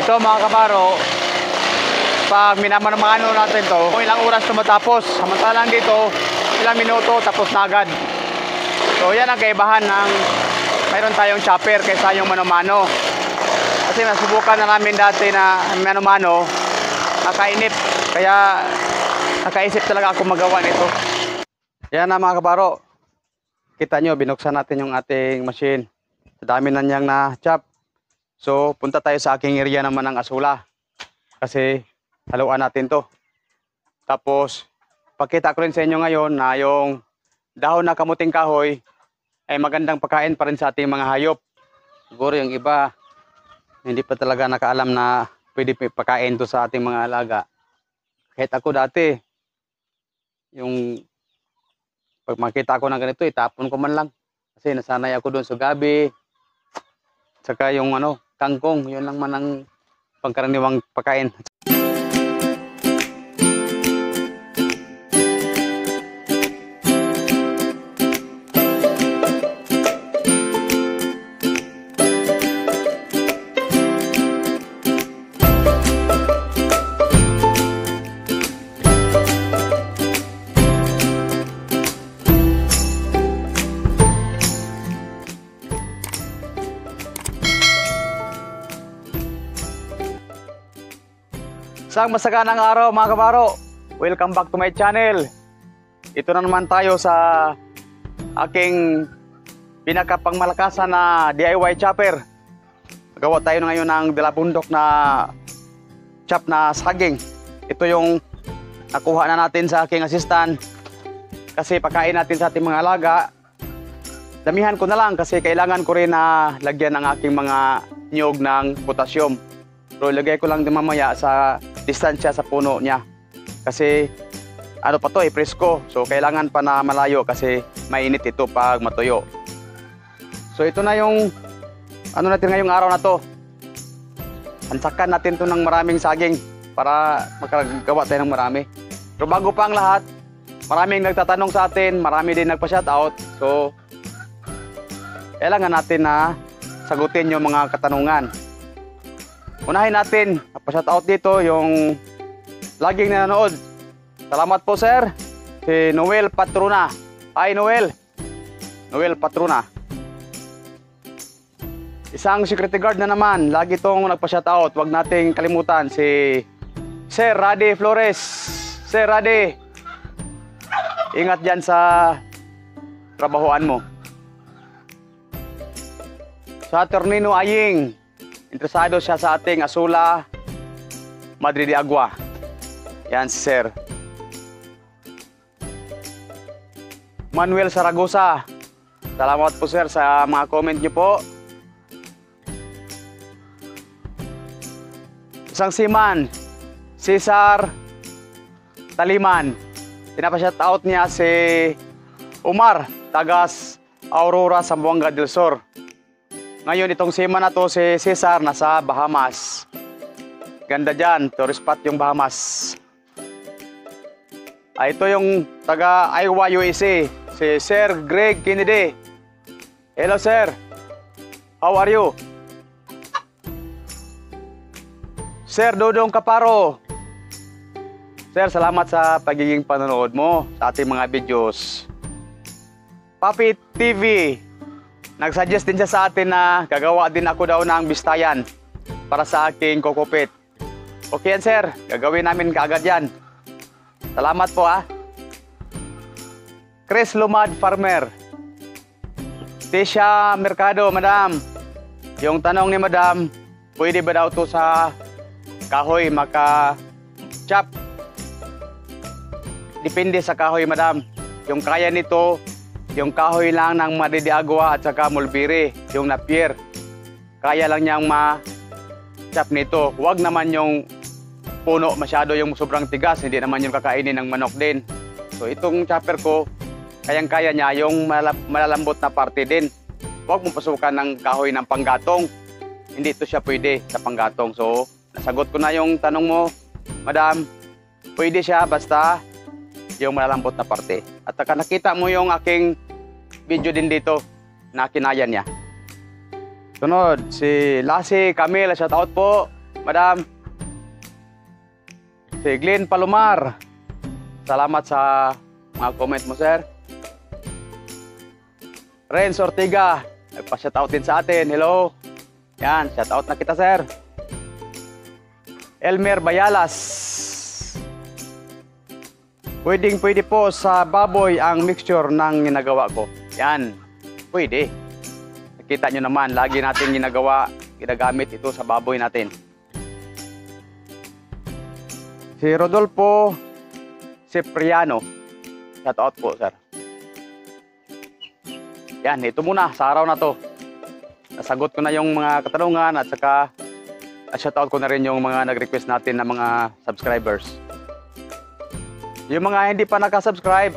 Ito mga kabaro, pag minamano natin to, kung ilang oras ito matapos. Samantalang dito, ilang minuto tapos na agad. So yan ang kaibahan ng mayroon tayong chopper kaysa yung mano-mano. Kasi nasubukan na namin dati na mano-mano, nakainip. Kaya nakaisip talaga ako magawa nito. Yan na mga kabaro. Kita nyo, binuksan natin yung ating machine. Dami na niyang na-chop. So, punta tayo sa aking area naman ng asula. Kasi, haluan natin to. Tapos, pakita ko rin sa inyo ngayon na yung dahon na kamuting kahoy ay magandang pagkain pa rin sa ating mga hayop. Siguro yung iba, hindi pa talaga nakaalam na pwede pagkain to sa ating mga alaga. Kahit ako dati, yung pag makita ko ng ganito, itapon ko man lang. Kasi nasanay ako doon sa gabi. Saka yung kangkong, yun lang man ang pangkaraniwang pagkain. Isang masaganang araw mga kabaro. Welcome back to my channel. Ito na naman tayo sa aking pinakapangmalakasan na DIY chopper. Magawa tayo ngayon ng dalabundok na chop na saging. Ito yung nakuha na natin sa aking assistant. Kasi pagkain natin sa ating mga alaga. Damihan ko na lang kasi kailangan ko rin na lagyan ng aking mga niyog ng potassium. Pero ilagay ko lang din mamaya sa distansya sa puno niya. Kasi pa to, presko. So kailangan pa na malayo kasi mainit ito pag matuyo. So ito na yung natin ngayong araw na to. Hansakan natin to ng maraming saging para makagawa tayo ng marami. Pero bago pa ang lahat, maraming nagtatanong sa atin, marami din nagpa-shoutout. So kailangan natin na sagutin yung mga katanungan. Unahin natin, pa-shoutout dito yung laging nanonood. Salamat po sir, si Noel Patruna. Hi Noel. Noel Patruna. Isang security guard na naman, lagi itong nagpa-shoutout. Huwag nating kalimutan si Sir Rade Flores. Sir Rade, ingat dyan sa trabahoan mo. Sa Ternino Aying, interesado siya sa ating Asula Madre de Agua. Yan si Sir. Manuel Saragosa. Salamat po sir sa mga comment niyo po. Isang siman, Cesar Taliman. Pinapa-shoutout niya si Umar, tagas Aurora, Zamboanga del Sur. Ngayon itong sima na to si Cesar nasa Bahamas. Ganda dyan, tourist spot yung Bahamas. Ito yung taga Iowa, USA, si Sir Greg Kennedy. Hello sir, how are you? Sir Dodong Kaparo. Sir, salamat sa pagiging panonood mo sa ating mga videos. Papi TV. Nag-suggest din siya sa atin na gagawa din ako daw ng bistayan para sa aking kokopit. Okay yan sir, gagawin namin kaagad yan. Salamat po Chris Lumad Farmer. Tisha Mercado, madam. Yung tanong ni madam, pwede ba daw to sa kahoy maka-chop? Depende sa kahoy madam. Yung kaya nito, yung kahoy lang ng Madre de Agua at saka mulberry, yung napier. Kaya lang niyang ma-chop nito. Huwag naman yung puno masyado yung sobrang tigas, hindi naman yung kakainin ng manok din. So itong chopper ko, kayang-kaya niya yung malalambot na parte din. Huwag mong pasukan ng kahoy ng panggatong. Hindi ito siya pwede sa panggatong. So nasagot ko na yung tanong mo, madam. Pwede siya basta yung malalambot na parte. At nakita mo yung aking video din dito na kinaya niya. Sunod, si Lassie Camille, shout out po. Madam. Si Glenn Palomar. Salamat sa mga comment mo, sir. Renz Ortiga. Nagpa-shoutout din sa atin. Hello. Yan, shoutout na kita, sir. Elmer Bayalas. Pwede po sa baboy ang mixture ng ginagawa ko. Yan, pwede. Nakita nyo naman, lagi natin ginagamit ito sa baboy natin. Si Rodolfo Cipriano. Shoutout po, sir. Yan, ito muna sa araw na to. Nasagot ko na yung mga katanungan at saka shoutout ko na rin yung mga nag-request natin na mga subscribers. Yung mga hindi pa nakasubscribe,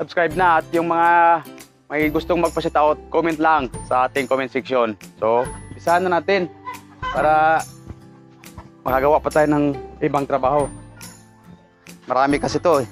subscribe na, at yung mga may gustong magpa-shoutout, comment lang sa ating comment section. So, isahan na natin para makagawa pa tayo ng ibang trabaho. Marami kasi to eh.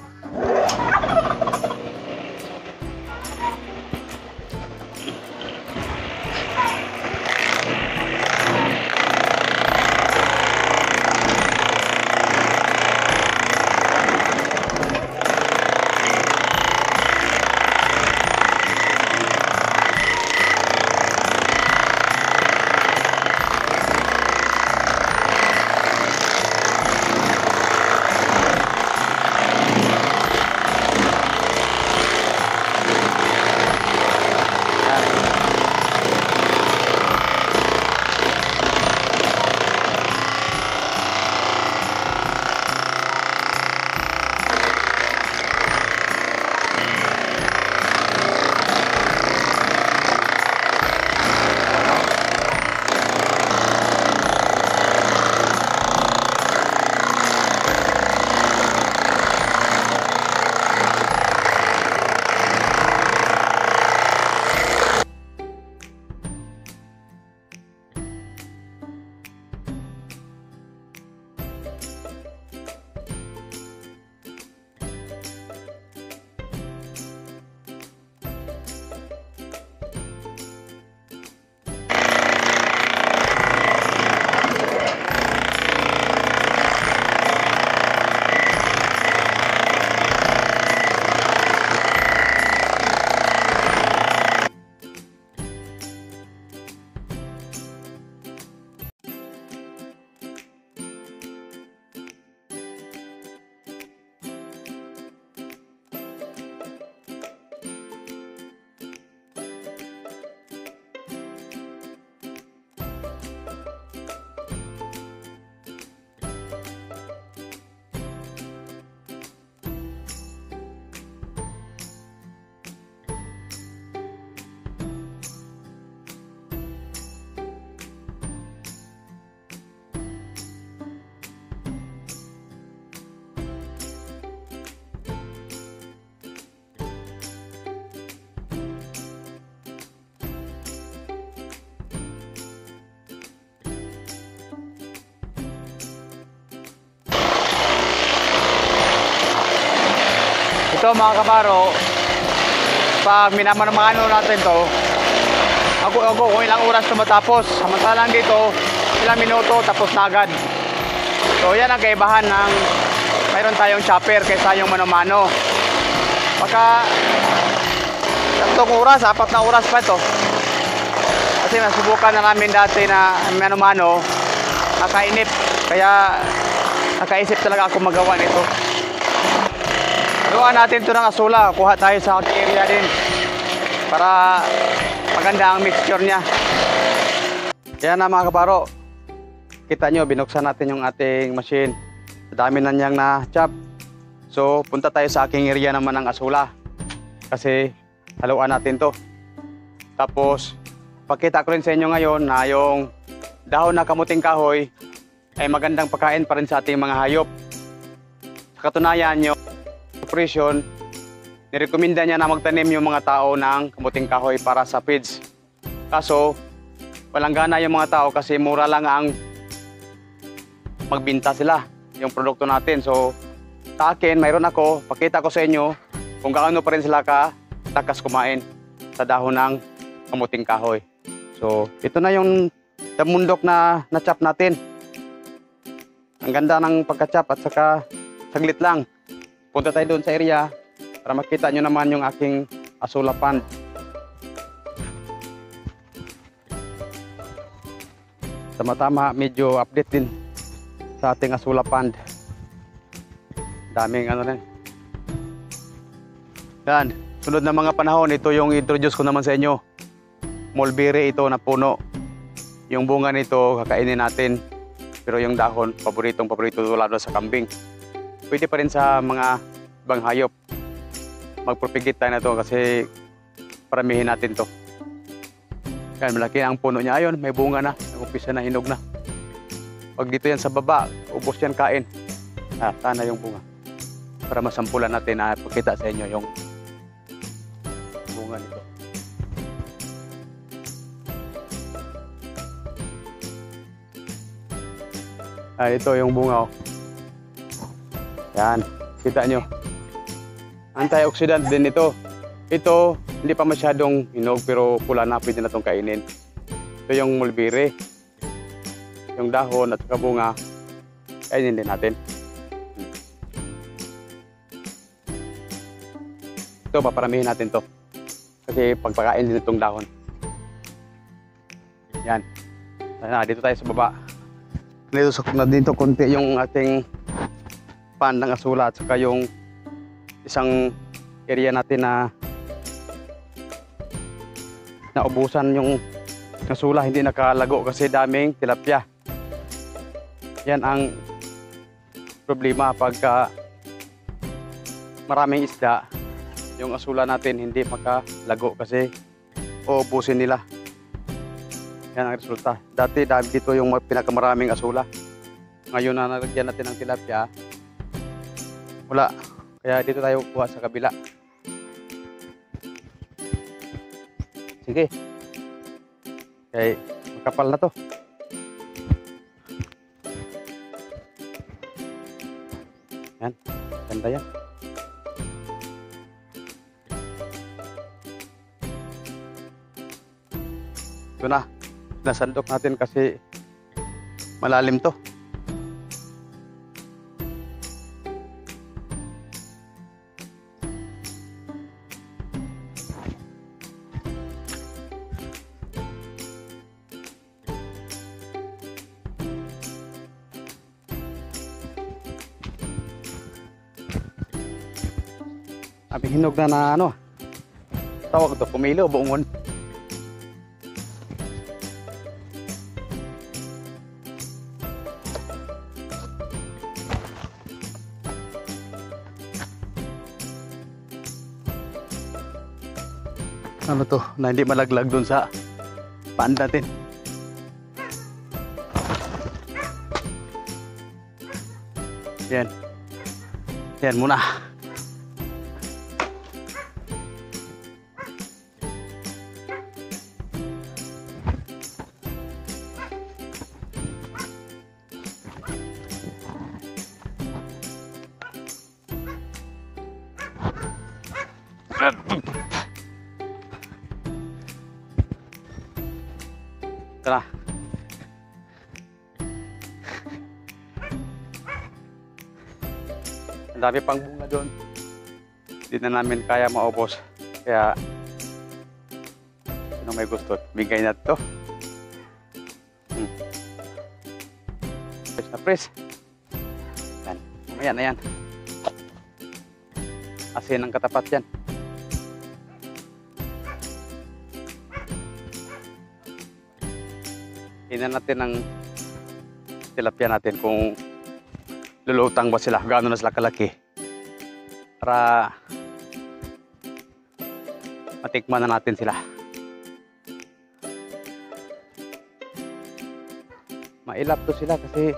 Ito mga kabaro, pag minamano natin to, ako kung ilang oras na matapos. Samantalang dito, ilang minuto tapos na agad. So yan ang kaibahan ng mayroon tayong chopper kaysa yung mano-mano. Pagka 3 oras, 4 na oras pa ito. Kasi nasubukan na namin dati na mano-mano, nakainip. Kaya nakaisip talaga ako magawa nito. Gawa natin ito ng asula, kuha tayo sa area din para maganda ang mixture niya. Kaya na mga kabaro, kita nyo, binuksan natin yung ating machine. Dami na niyang na-chop. So punta tayo sa aking area naman ng asula kasi haluan natin to. Tapos pakita ko rin sa inyo ngayon na yung dahon na kamuting kahoy ay magandang pagkain pa rin sa ating mga hayop. Sa katunayan, yung operation, nirekomenda niya na magtanim yung mga tao ng kamuting kahoy para sa feeds. Kaso, walang gana yung mga tao kasi mura lang ang magbinta sila, yung produkto natin. So, sa akin, mayroon ako, pakita ko sa inyo kung gaano pa rin sila takas kumain sa dahon ng kamuting kahoy. So, ito na yung tamundok na na-chop natin. Ang ganda ng pagkachap at saka saglit lang. Punta tayo doon sa area para makita nyo naman yung aking Asula Pond. Tama-tama, medyo update din sa ating Asula Pond. Daming ano rin. Yan, sunod na mga panahon, ito yung introduce ko naman sa inyo. Mulberry ito na puno. Yung bunga nito, kakainin natin. Pero yung dahon, paborito lalo sa kambing. Pwede pa rin sa mga ibang hayop. Magpropagate tayo na to kasi paramihin natin to. Yan, malaki ang puno niya. Ayun, may bunga na. Nag-umpisa na, hinog na. Pag dito yan sa baba, ubos yan kain. Sana yung bunga. Para masampulan natin na pakita sa inyo yung bunga nito. Ito yung bunga. Yan, kita nyo. Antioxidant din ito. Ito, hindi pa masyadong hinog pero pula na, pwede na itong kainin. Ito yung mulberry. Yung dahon at saka bunga, kainin din natin. Ito, paparamihin natin to. Kasi pagpakain din itong dahon. Yan. Dito tayo sa baba. Dito konti yung ating pan ng Asula at saka yung isang area natin na naubusan yung Asula, hindi nakalago kasi daming tilapia. Yan ang problema pagka maraming isda, yung Asula natin hindi makalago kasi uubusin nila. Yan ang resulta. Dati dito yung pinakamaraming Asula. Ngayon na nalagyan natin ng tilapia, wala. Kaya dito tayo kuha sa kabila. Sige. Okay, makapal na to. Yan, ganda yan. Ito na. Nasandok natin kasi malalim to. Abing hinog na ano. Tawag to, pumilo, buongon. Ano to, na hindi malaglag dun sa paan natin. Yan. Yan muna. Tara. Ang dami pang bunga doon. Hindi na namin kaya maubos. Kaya sino may gusto, bigay na ito. Press na press. Yan. Ayan, ayan. Asin ang katapat yan. Tingnan natin ang tilapia natin kung lulutang ba sila, gaano na sila kalaki. Para matikman na natin sila. Mailap to sila kasi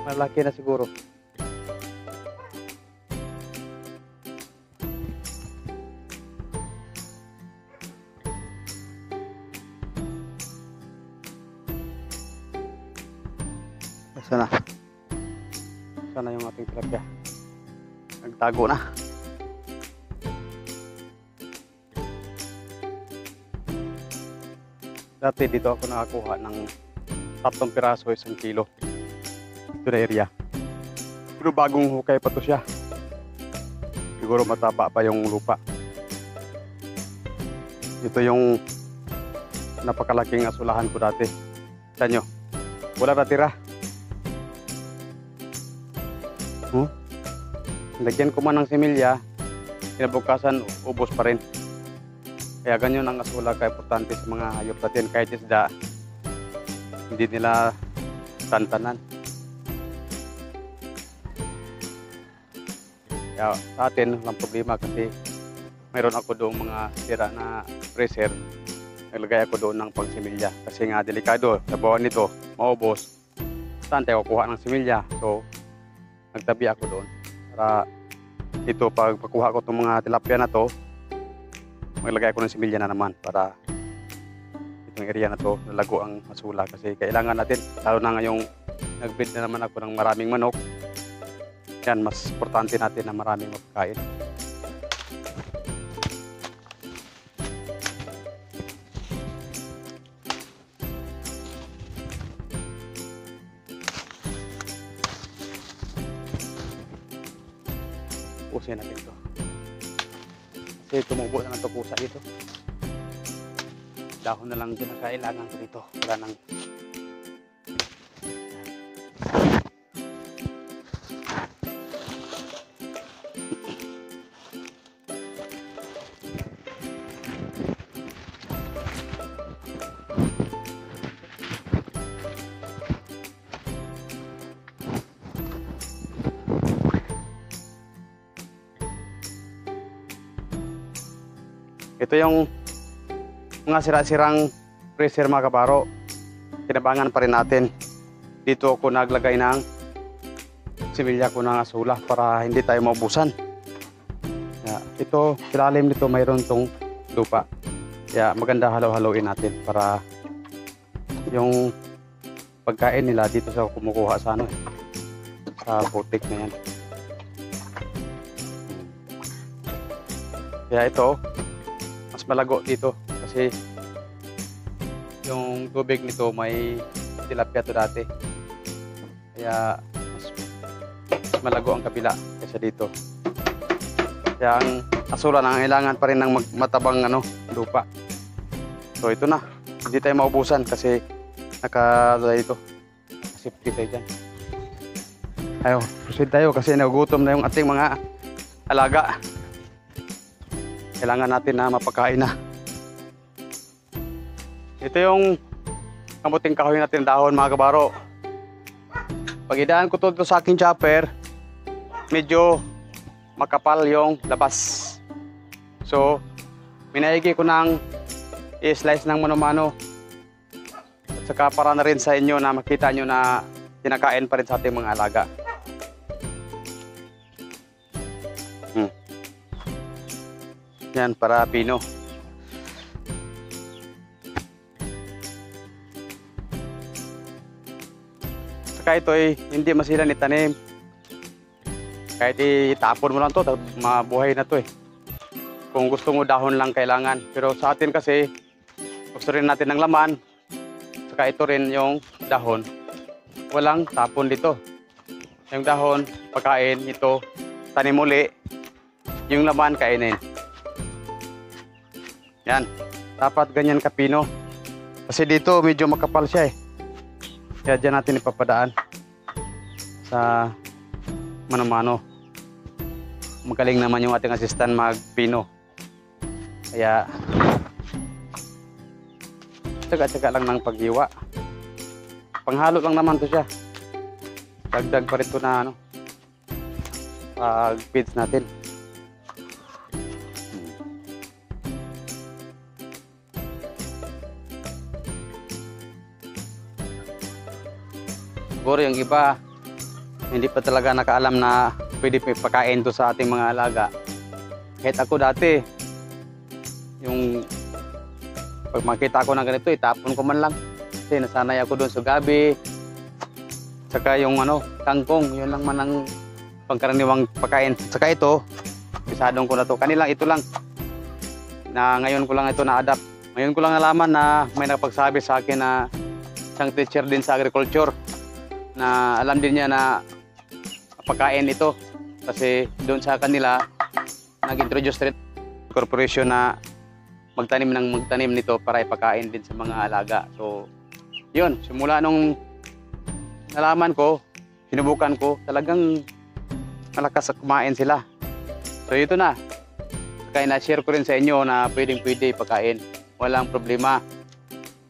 malaki na siguro. Sana. Sana yung ating tilapia. Nagtago na. Dati dito ako nakakuha ng 3 piraso 1 kilo. Ito na area. Pero bagong hukay pa to siya. Siguro mataba pa yung lupa. Ito yung napakalaking asulahan ko dati. Kita nyo, wala natira. Lagyan ko man ng similya, kinabukasan ubos pa rin. Kaya ganyan ang asula ka-importante sa mga hayop natin. Kahit isda, hindi nila tantanan. Kaya sa atin, walang problema kasi mayroon ako doong mga sira na freezer. Naglagay ako doon ng pang-similya. Kasi nga delikado, sa bawang nito, maubos. Saan tayo kukuha ng similya? So, nagtabi ako doon. Para ito, pag pakuha ko itong mga tilapia na to, maglagay ako ng similya na naman para itong area na to, nalago ang masula. Kasi kailangan natin, lalo na ngayong nag-breed na naman ako ng maraming manok. Yan, mas importante natin na maraming mapakain. Pusin natin ito. Kasi tumubo na ng pusa dito. Dahon na lang kinakailangan ko dito. Wala nang... Ito yung mga sira-sirang freezer mga kabaro. Kinabangan pa rin natin. Dito ako naglagay ng similya ko ng asula para hindi tayo maubusan. Ito, ilalim nito mayroon tong lupa. Kaya maganda halo-haloin natin para yung pagkain nila dito sa kumukuha sa ano, sa putik na yan. Kaya ito, mas malago dito kasi yung tubig nito may tilapia to dati. Kaya mas malago ang kabila kaysa dito. Kaya ang asula na kailangan pa rin ng matabang ano, lupa. So ito na, hindi tayo maubusan kasi dito. Safety tayo dyan. Ayo, proceed tayo kasi nagugutom na yung ating mga alaga. Kailangan natin na mapakain na. Ito yung kamuting kahoy natin dahon mga kabaro. Pag idaan ko to sa aking chopper, medyo makapal yung labas. So, minaigi ko ng i-slice ng mano-mano. At saka para na rin sa inyo na makita nyo na kinakain pa rin sa ating mga alaga. Yan, para pino. Saka ito ay hindi masila ni tanim. Kahit itapon mo lang to, mabuhay na to eh. Kung gusto mo dahon lang kailangan. Pero sa atin kasi, gusto rin natin ng laman. Saka ito rin yung dahon. Walang tapon dito. Yung dahon, pagkain, ito, tanim uli. Yung laman, kainin. Yan, dapat ganyan kapino. Kasi dito medyo makapal siya eh. Kaya dyan natin ipapadaan sa mano-mano. Magaling naman yung ating assistant magpino. Kaya tsaga-tsaga lang ng paghiwa. Panghalo lang naman to siya. Dagdag pa rin to na ano, pag-feeds natin. Siguro yung iba, hindi pa talaga nakaalam na pwede pakain to sa ating mga alaga. Kahit ako dati, yung pag makita ko ng ganito, itapon ko man lang. Kasi nasanay ako doon sa gabi. Saka yung ano, kangkong, yun lang man ang pangkaraniwang pagkain. Saka ito, bisadong ko na to. Kanilang ito lang. Na ngayon ko lang ito na-adapt. Ngayon ko lang nalaman na may nakapagsabi sa akin na isang teacher din sa agriculture. na alam din niya na pagkain ito. Kasi doon sa kanila, nag-introduce rin corporation na magtanim nito para ipakain din sa mga alaga. So, yun, simula nung nalaman ko, sinubukan ko, talagang malakas kumain sila. So, ito na. Kaya na-share ko rin sa inyo na pwedeng-pwede ipakain. Walang problema.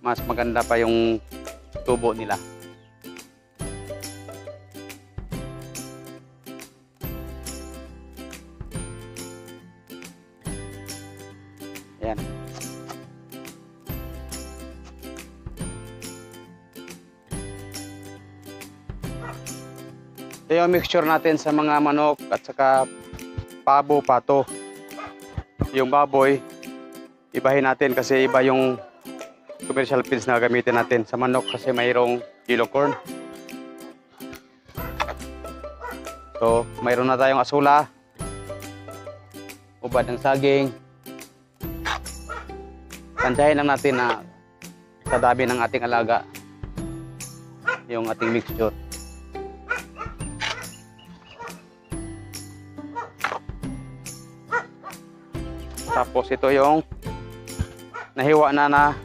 Mas maganda pa yung tubo nila. Ayan. Ito yung mixture natin sa mga manok at saka pabo, pato. Yung baboy, ibahin natin kasi iba yung commercial feeds na gamitin natin. Sa manok kasi mayroong yellow corn. So, mayroon na tayong asula, ubad ng saging. Tansyahin lang natin na sa dami ng ating alaga yung ating mixture. Tapos ito yung nahiwa na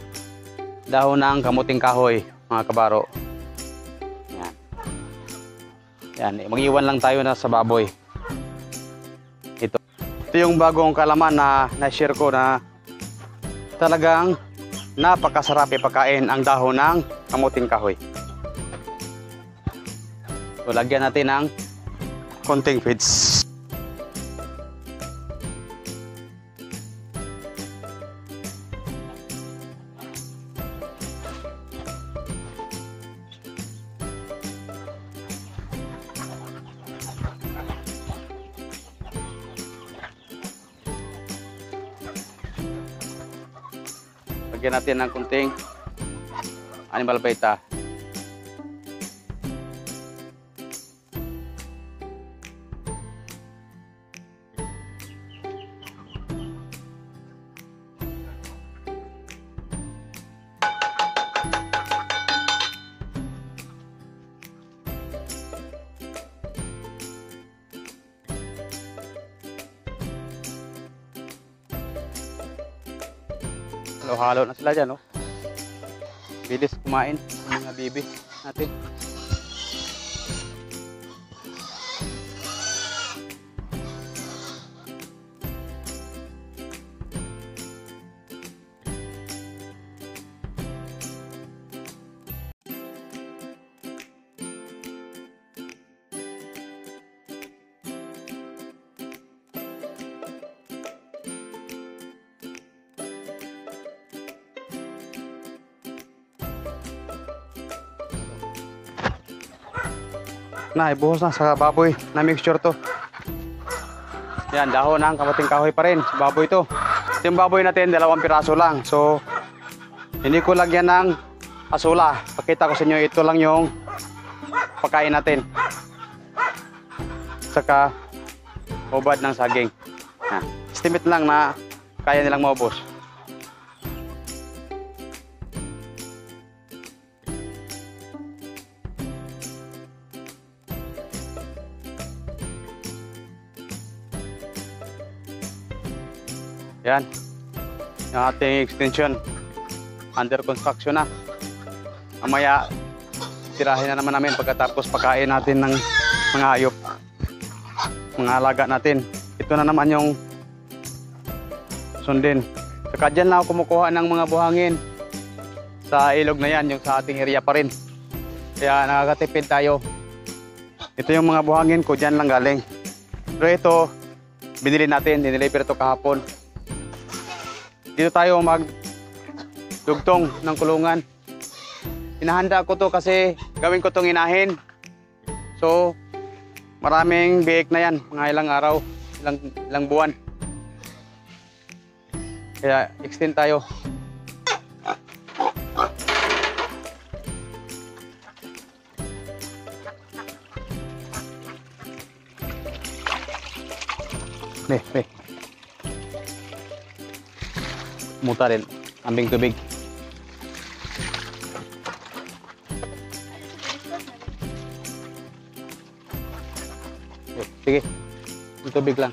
dahon ng kamuting kahoy, mga kabaro. Yan. Yan, mag-iwan lang tayo na sa baboy. Ito yung bagong kalaman na na-share ko na talagang napakasarap ipakain ang dahon ng kamuting kahoy. So, lagyan natin ng konting feeds. Lagyan natin ng kunting animal beta. Halo-halo na sila dyan, no? Bilis kumain ang mga bibi natin. Na, ibuhos na sa baboy na mixture to. Yan, dahon ng kamuting kahoy pa rin sa baboy to. Ito yung baboy natin, 2 piraso lang. So, hindi ko lagyan ng asula. Pakita ko sa inyo, ito lang yung pagkain natin. Saka, ubad ng saging. Yan. Estimate lang na kaya nilang maubos. Yan, yung ating extension under construction na. Mamaya tirahin na naman namin pagkatapos pagkain natin ng mga hayop, mga alaga natin. Ito na naman yung sundin. Saka dyan lang ako kumukuha ng mga buhangin sa ilog na yan, yung sa ating area pa rin. Kaya nakakatipid tayo. Ito yung mga buhangin ko, dyan lang galing. Pero ito, binili natin, diniliver ito kahapon. Dito tayo magdugtong ng kulungan. Hinahanda ko to kasi gawin ko tong inahin. So, maraming biik na yan, mga ilang araw, ilang buwan. Kaya extend tayo. Nih. Muta rin, ambing tubig. Sige, yung tubig lang.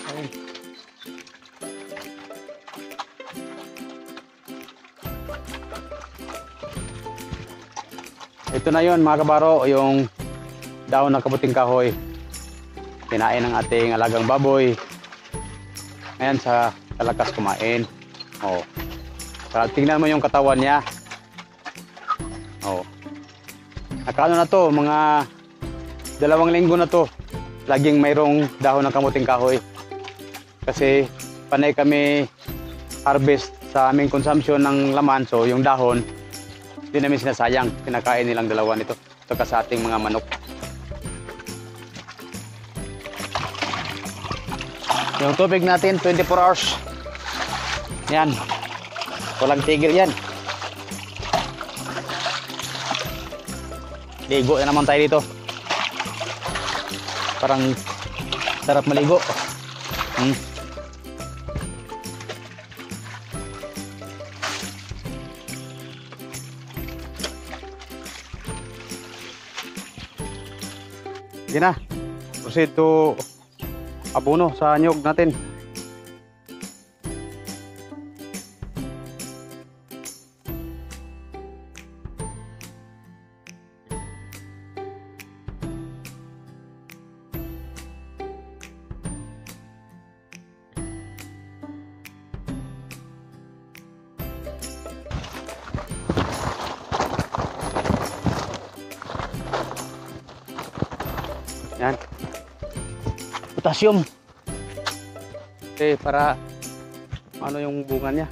Ayun. Ito na yon mga kabaro, yung daon ng kabuting kahoy. Kinain ng ating alagang baboy. Ayan sa talakas kumain. Oh. Para tingnan mo yung katawan niya. Oh. Nakano na to, mga 2 linggo na to. Laging mayroong dahon ng kamuting kahoy. Kasi panay kami harvest sa aming consumption ng laman. So yung dahon, hindi namin sinasayang. Kinakain nilang 2 nito. Saka sa ating mga manok. Yung tubig natin, 24 hours. Yan. Walang tigil yan. Ligo na naman tayo dito. Parang sarap maligo. Sige na. Proceed to abono sa nyog natin. Yan. Potassium. Okay, para ano yung bunga niya.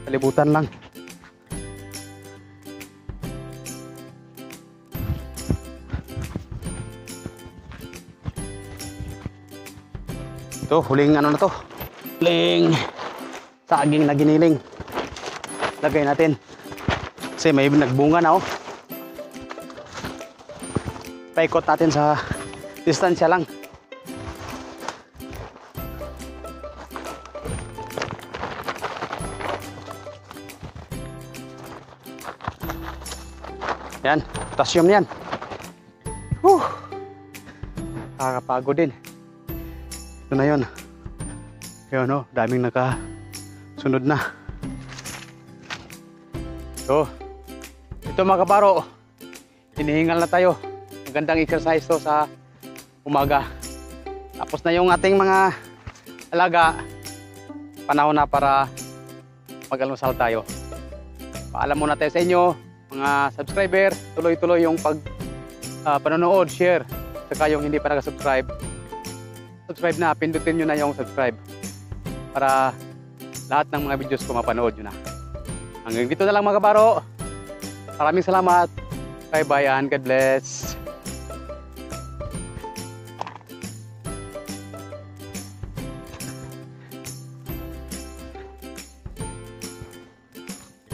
Kalibutan lang. Ito, huling ano na to. Huling saging na giniling. Lagay natin. Kasi may nagbunga na oh. Paikot natin sa distansya lang. Yan, potassium yan. Nakakapagod din. Ito na yun. Yun o, daming nakasunod na. So, ito mga kabaro, hinihingal na tayo. Magandang exercise to sa umaga. Tapos na yung ating mga alaga. Panahon na para mag-almusal tayo. Paalam muna tayo sa inyo, mga subscriber. Tuloy-tuloy yung panonood, share. Saka yung hindi pa nag-subscribe, subscribe na, pindutin nyo na yung subscribe. Para lahat ng mga videos ko mapanood nyo na. Hanggang dito na lang mga kabaro. Maraming salamat. Bye-bye and God bless.